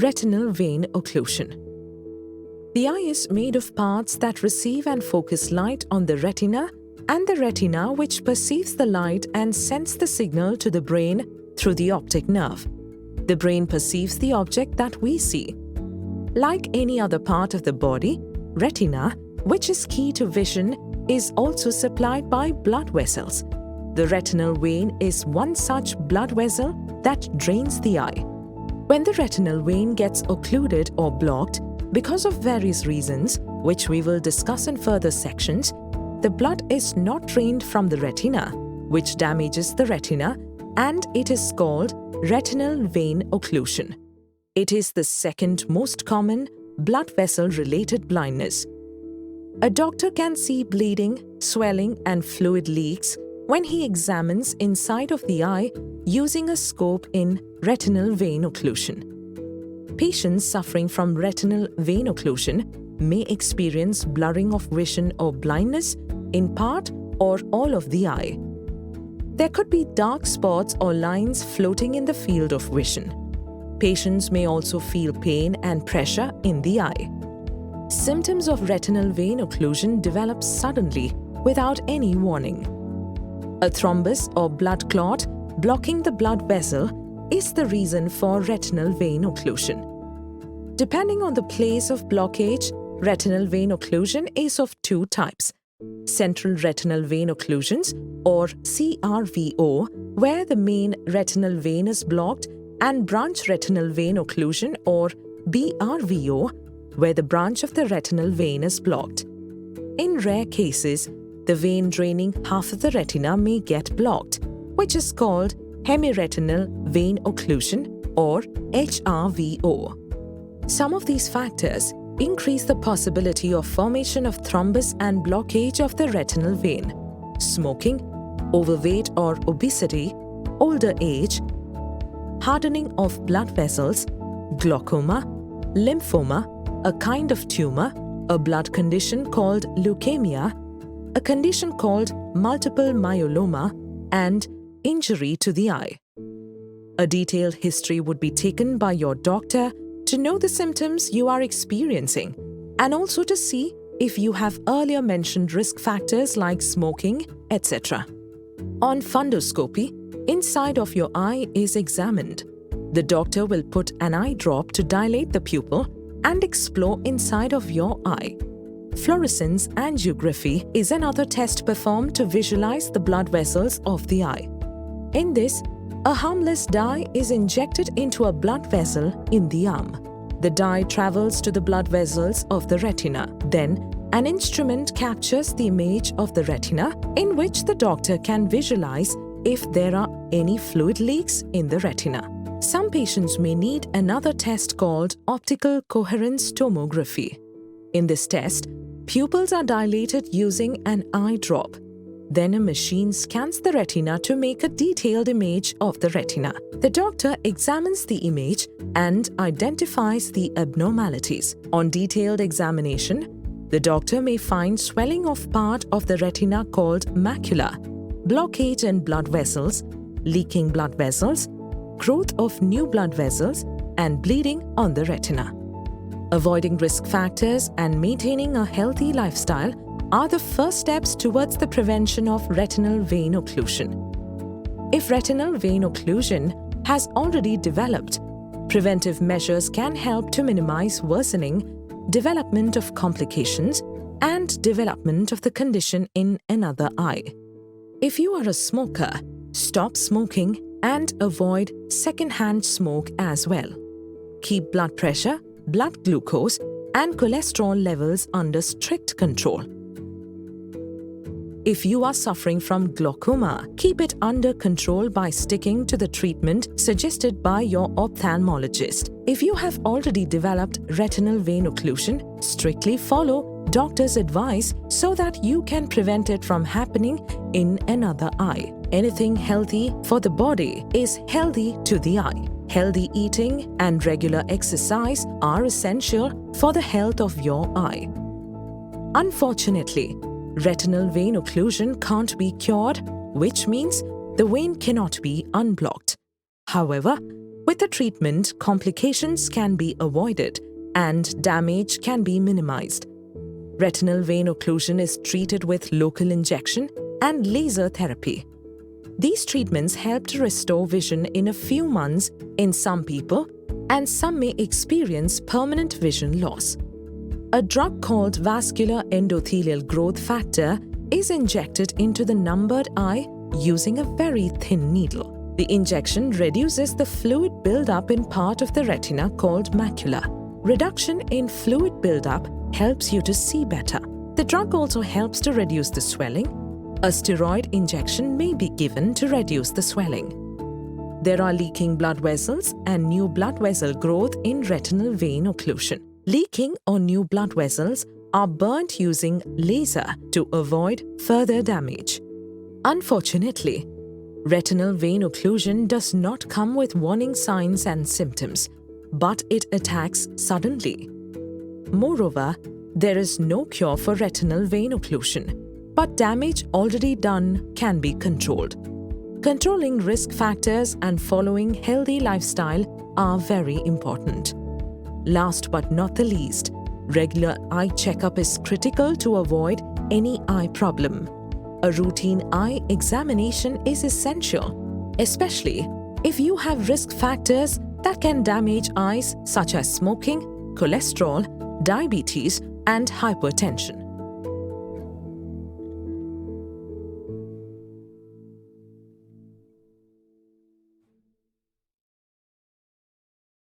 Retinal vein occlusion. The eye is made of parts that receive and focus light on the retina, and the retina which perceives the light and sends the signal to the brain through the optic nerve. The brain perceives the object that we see. Like any other part of the body, retina, which is key to vision, is also supplied by blood vessels. The retinal vein is one such blood vessel that drains the eye. When the retinal vein gets occluded or blocked because of various reasons, which we will discuss in further sections, the blood is not drained from the retina, which damages the retina, and it is called retinal vein occlusion. It is the second most common blood vessel-related blindness. A doctor can see bleeding, swelling, and fluid leaks when he examines inside of the eye using a scope in retinal vein occlusion. Patients suffering from retinal vein occlusion may experience blurring of vision or blindness in part or all of the eye. There could be dark spots or lines floating in the field of vision. Patients may also feel pain and pressure in the eye. Symptoms of retinal vein occlusion develop suddenly without any warning. A thrombus or blood clot blocking the blood vessel is the reason for retinal vein occlusion. Depending on the place of blockage, retinal vein occlusion is of two types: central retinal vein occlusions, or CRVO, where the main retinal vein is blocked, and branch retinal vein occlusion, or BRVO, where the branch of the retinal vein is blocked. In rare cases, the vein draining half of the retina may get blocked, which is called hemiretinal vein occlusion, or HRVO. Some of these factors increase the possibility of formation of thrombus and blockage of the retinal vein: smoking, overweight or obesity, older age, hardening of blood vessels, glaucoma, lymphoma, a kind of tumor, a blood condition called leukemia, a condition called multiple myeloma, and injury to the eye. A detailed history would be taken by your doctor to know the symptoms you are experiencing, and also to see if you have earlier mentioned risk factors like smoking, etc. On fundoscopy, inside of your eye is examined. The doctor will put an eye drop to dilate the pupil and explore inside of your eye. Fluorescence angiography is another test performed to visualize the blood vessels of the eye. In this, a harmless dye is injected into a blood vessel in the arm. The dye travels to the blood vessels of the retina. Then, an instrument captures the image of the retina, in which the doctor can visualize if there are any fluid leaks in the retina. Some patients may need another test called optical coherence tomography. In this test, pupils are dilated using an eye drop. Then a machine scans the retina to make a detailed image of the retina. The doctor examines the image and identifies the abnormalities. On detailed examination, the doctor may find swelling of part of the retina called macula, blockage in blood vessels, leaking blood vessels, growth of new blood vessels, and bleeding on the retina. Avoiding risk factors and maintaining a healthy lifestyle are the first steps towards the prevention of retinal vein occlusion. If retinal vein occlusion has already developed, preventive measures can help to minimize worsening, development of complications, and development of the condition in another eye. If you are a smoker, stop smoking and avoid secondhand smoke as well. Keep blood pressure, blood glucose, and cholesterol levels under strict control. If you are suffering from glaucoma, keep it under control by sticking to the treatment suggested by your ophthalmologist. If you have already developed retinal vein occlusion, strictly follow doctor's advice so that you can prevent it from happening in another eye. Anything healthy for the body is healthy to the eye. Healthy eating and regular exercise are essential for the health of your eye. Unfortunately, retinal vein occlusion can't be cured, which means the vein cannot be unblocked. However, With the treatment, complications can be avoided and damage can be minimized. Retinal vein occlusion is treated with local injection and laser therapy. These treatments help to restore vision in a few months in some people, and some may experience permanent vision loss. A drug called vascular endothelial growth factor is injected into the numbered eye using a very thin needle. The injection reduces the fluid buildup in part of the retina called macula. Reduction in fluid buildup helps you to see better. The drug also helps to reduce the swelling. A steroid injection may be given to reduce the swelling. There are leaking blood vessels and new blood vessel growth in retinal vein occlusion. Leaking or new blood vessels are burnt using laser to avoid further damage. Unfortunately, retinal vein occlusion does not come with warning signs and symptoms, but it attacks suddenly. Moreover, there is no cure for retinal vein occlusion, but damage already done can be controlled. Controlling risk factors and following healthy lifestyle are very important. Last but not the least, regular eye checkup is critical to avoid any eye problem. A routine eye examination is essential, especially if you have risk factors that can damage eyes such as smoking, cholesterol, diabetes, and hypertension.